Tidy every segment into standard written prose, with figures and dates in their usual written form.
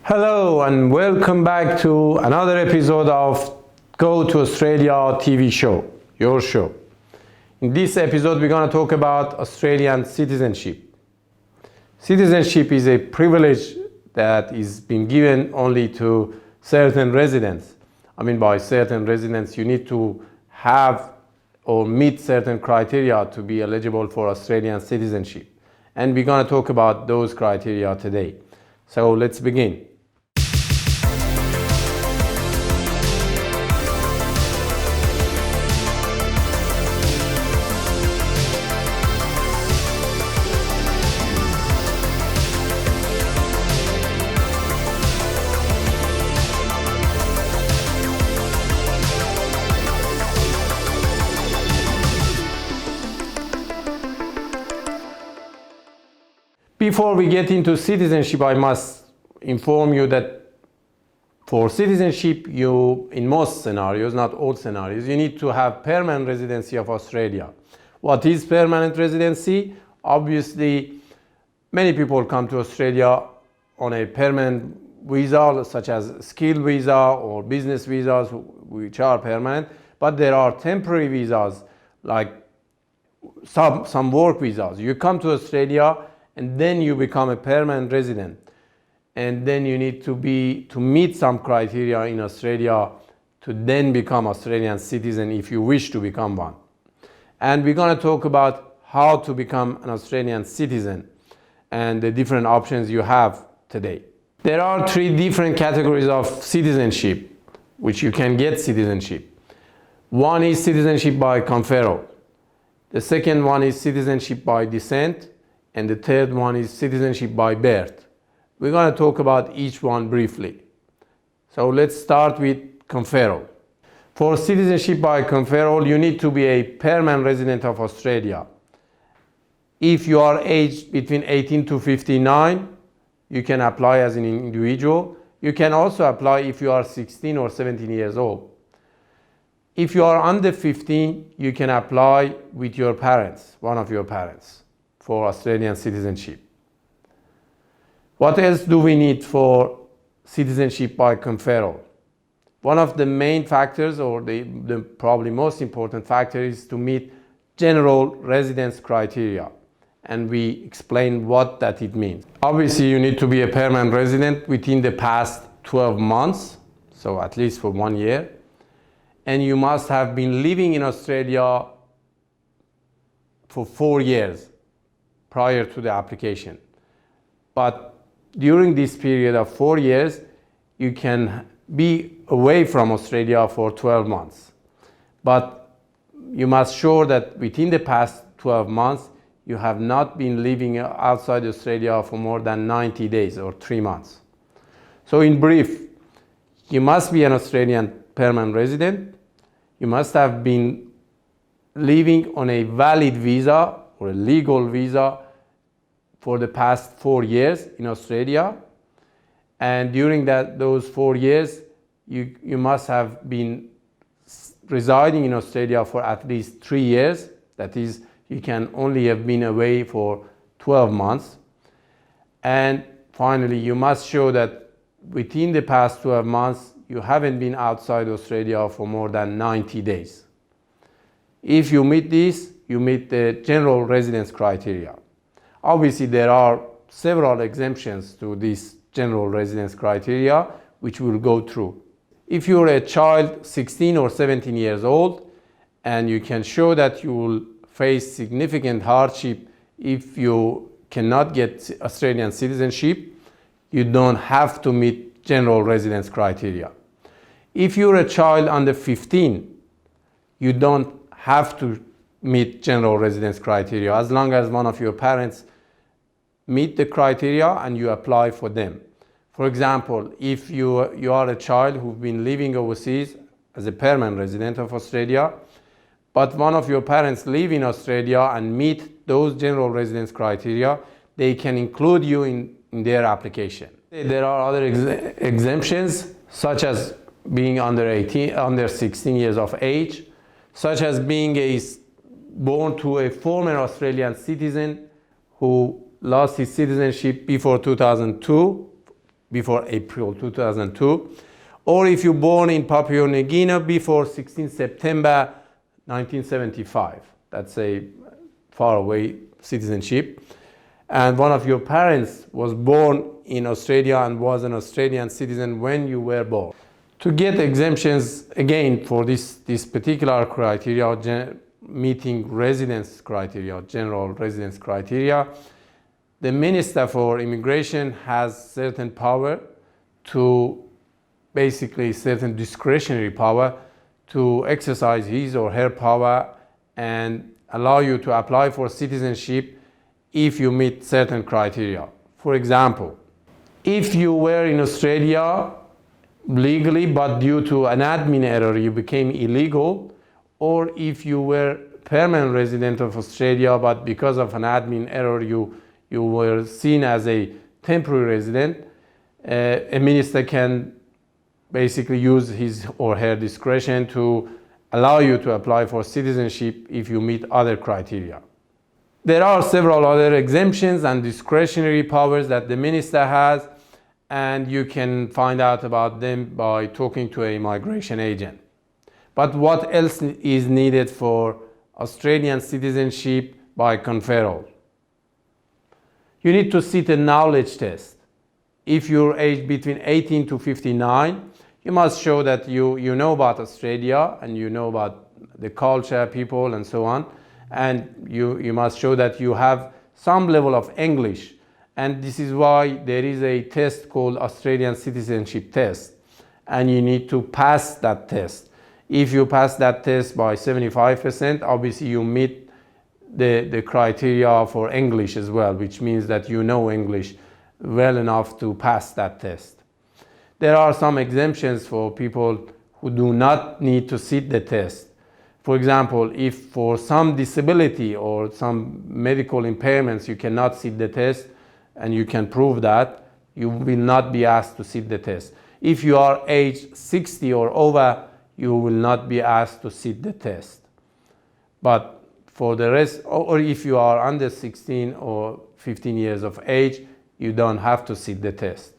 Hello and welcome back to another episode of Go to Australia TV show, your show. In this episode, we're going to talk about Australian citizenship. Citizenship is a privilege that is being given only to certain residents. By certain residents, you need to have or meet certain criteria to be eligible for Australian citizenship. And we're going to talk about those criteria today. So let's begin. Before we get into citizenship, I must inform you that for citizenship, in most scenarios, not all scenarios, you need to have permanent residency of Australia. What is permanent residency? Obviously, many people come to Australia on a permanent visa, such as skilled visa or business visas, which are permanent, but there are temporary visas, like some work visas. You come to Australia and then you become a permanent resident, and then you need to meet some criteria in Australia to then become Australian citizen if you wish to become one. And we're going to talk about how to become an Australian citizen and the different options you have today. There are three different categories of citizenship which you can get citizenship. One is citizenship by conferral. The second one is citizenship by descent. And the third one is citizenship by birth. We're going to talk about each one briefly. So let's start with conferral. For citizenship by conferral, you need to be a permanent resident of Australia. If you are aged between 18 to 59, you can apply as an individual. You can also apply if you are 16 or 17 years old. If you are under 15, you can apply with your parents, one of your parents, for Australian citizenship. What else do we need for citizenship by conferral? One of the main factors, or the probably most important factor, is to meet general residence criteria. And we explain what it means. Obviously, you need to be a permanent resident within the past 12 months, so at least for 1 year. And you must have been living in Australia for 4 years prior to the application. But during this period of 4 years, you can be away from Australia for 12 months. But you must show that within the past 12 months, you have not been living outside Australia for more than 90 days or 3 months. So in brief, you must be an Australian permanent resident. You must have been living on a valid visa or a legal visa for the past 4 years in Australia. And during those 4 years, you must have been residing in Australia for at least 3 years. That is, you can only have been away for 12 months. And finally, you must show that within the past 12 months, you haven't been outside Australia for more than 90 days. If you meet this, you meet the general residence criteria. Obviously, there are several exemptions to this general residence criteria, which we'll go through. If you're a child 16 or 17 years old, and you can show that you will face significant hardship if you cannot get Australian citizenship, you don't have to meet general residence criteria. If you're a child under 15, you don't have to meet general residence criteria as long as one of your parents meet the criteria and you apply for them. For example, if you are a child who's been living overseas as a permanent resident of Australia, but one of your parents live in Australia and meet those general residence criteria, they can include you in their application. There are other exemptions, such as being under 16 years of age, such as being born to a former Australian citizen who lost his citizenship before 2002 before April 2002, or if you're born in Papua New Guinea before 16 September 1975. That's a faraway citizenship. And one of your parents was born in Australia and was an Australian citizen when you were born. To get exemptions, again, for this particular criteria, meeting residence criteria, general residence criteria, the Minister for Immigration has certain power to, basically certain discretionary power to exercise his or her power and allow you to apply for citizenship if you meet certain criteria. For example, if you were in Australia legally, but due to an admin error you became illegal, or if you were permanent resident of Australia, but because of an admin error you were seen as a temporary resident, a minister can basically use his or her discretion to allow you to apply for citizenship if you meet other criteria. There are several other exemptions and discretionary powers that the minister has, and you can find out about them by talking to a migration agent. But what else is needed for Australian citizenship by conferral? You need to sit a knowledge test. If you're aged between 18 to 59, you must show that you know about Australia and you know about the culture, people, and so on. And you must show that you have some level of English. And this is why there is a test called Australian Citizenship Test. And you need to pass that test. If you pass that test by 75%, obviously you meet the criteria for English as well, which means that you know English well enough to pass that test. There are some exemptions for people who do not need to sit the test. For example, if for some disability or some medical impairments you cannot sit the test and you can prove that, you will not be asked to sit the test. If you are age 60 or over, you will not be asked to sit the test. But for the rest, or if you are under 16 or 15 years of age, you don't have to sit the test.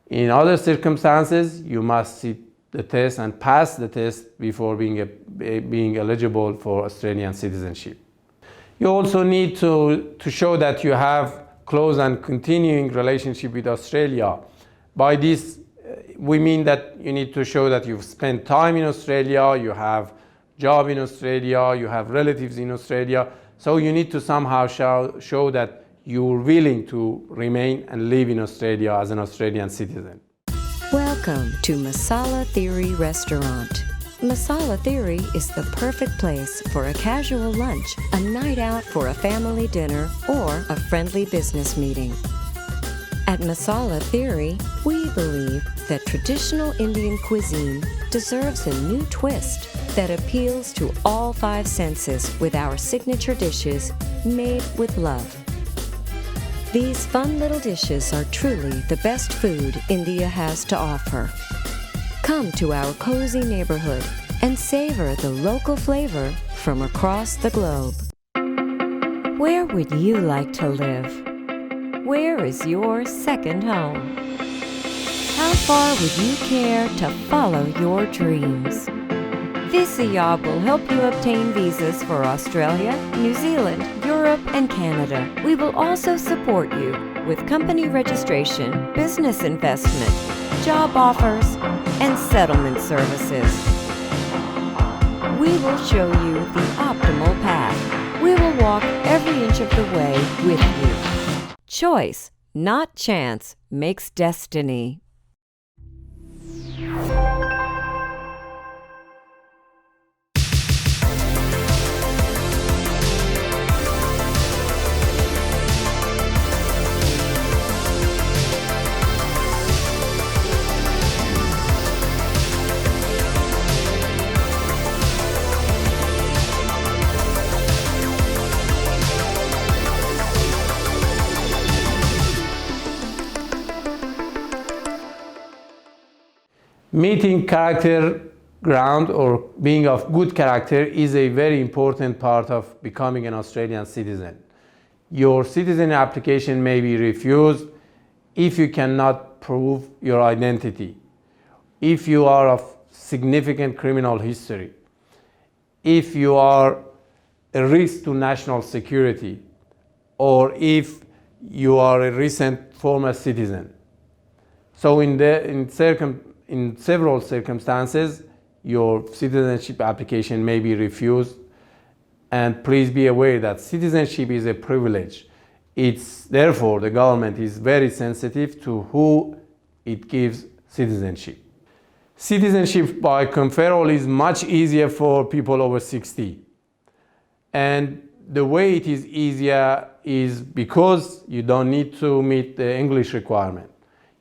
In other circumstances, you must sit the test and pass the test before being eligible for Australian citizenship. You also need to show that you have close and continuing relationship with Australia. By this, we mean that you need to show that you've spent time in Australia, you have job in Australia, you have relatives in Australia. So you need to somehow show that you're willing to remain and live in Australia as an Australian citizen. Welcome to Masala Theory Restaurant. Masala Theory is the perfect place for a casual lunch, a night out for a family dinner, or a friendly business meeting. At Masala Theory, we believe that traditional Indian cuisine deserves a new twist that appeals to all five senses with our signature dishes made with love. These fun little dishes are truly the best food India has to offer. Come to our cozy neighborhood and savor the local flavor from across the globe. Where would you like to live? Where is your second home? How far would you care to follow your dreams? Visayab will help you obtain visas for Australia, New Zealand, Europe, and Canada. We will also support you with company registration, business investment, job offers, and settlement services. We will show you the optimal path. We will walk every inch of the way with you. Choice, not chance, makes destiny. Meeting character ground or being of good character is a very important part of becoming an Australian citizen. Your citizen application may be refused if you cannot prove your identity, if you are of significant criminal history, if you are a risk to national security, or if you are a recent former citizen. So in several circumstances, your citizenship application may be refused. And please be aware that citizenship is a privilege. Therefore, the government is very sensitive to who it gives citizenship. Citizenship by conferral is much easier for people over 60. And the way it is easier is because you don't need to meet the English requirement.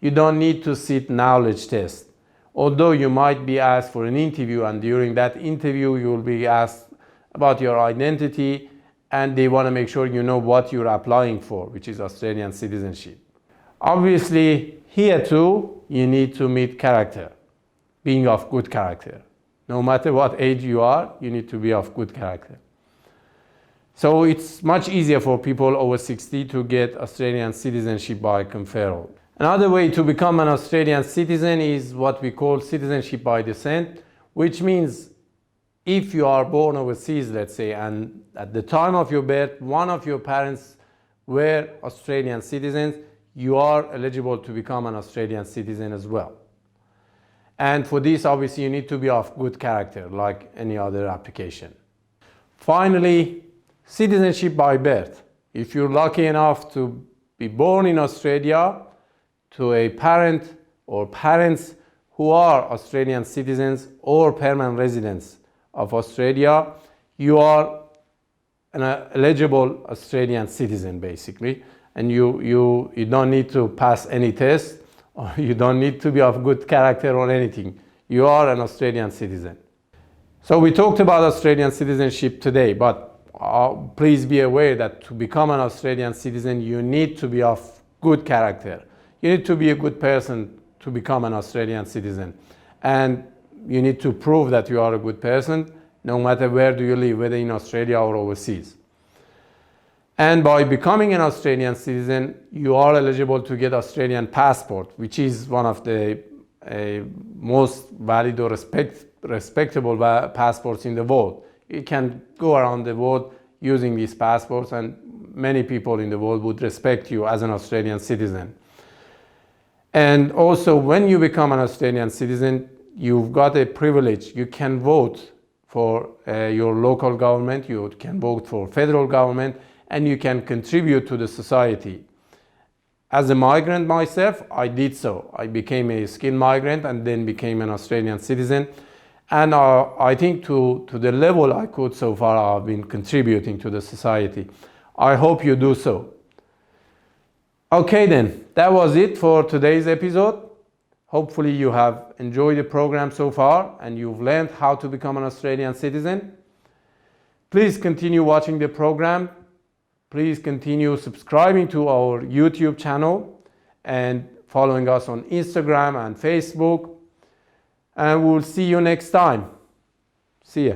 You don't need to sit knowledge test. Although you might be asked for an interview, and during that interview you will be asked about your identity, and they want to make sure you know what you're applying for, which is Australian citizenship. Obviously, here too, you need to meet character, being of good character. No matter what age you are, you need to be of good character. So it's much easier for people over 60 to get Australian citizenship by conferral. Another way to become an Australian citizen is what we call citizenship by descent, which means if you are born overseas, let's say, and at the time of your birth, one of your parents were Australian citizens, you are eligible to become an Australian citizen as well. And for this, obviously, you need to be of good character, like any other application. Finally, citizenship by birth. If you're lucky enough to be born in Australia to a parent or parents who are Australian citizens or permanent residents of Australia, you are an eligible Australian citizen, basically. And you don't need to pass any test, or you don't need to be of good character or anything. You are an Australian citizen. So we talked about Australian citizenship today, but please be aware that to become an Australian citizen, you need to be of good character. You need to be a good person to become an Australian citizen. And you need to prove that you are a good person, no matter where do you live, whether in Australia or overseas. And by becoming an Australian citizen, you are eligible to get Australian passport, which is one of the most valid or respectable passports in the world. You can go around the world using these passports, and many people in the world would respect you as an Australian citizen. And also, when you become an Australian citizen, you've got a privilege. You can vote for your local government, you can vote for federal government, and you can contribute to the society. As a migrant myself, I did so. I became a skilled migrant and then became an Australian citizen. And I think to the level I could so far, I've been contributing to the society. I hope you do so. Okay then, that was it for today's episode. Hopefully you have enjoyed the program so far and you've learned how to become an Australian citizen. Please continue watching the program. Please continue subscribing to our YouTube channel and following us on Instagram and Facebook. And we'll see you next time. See ya.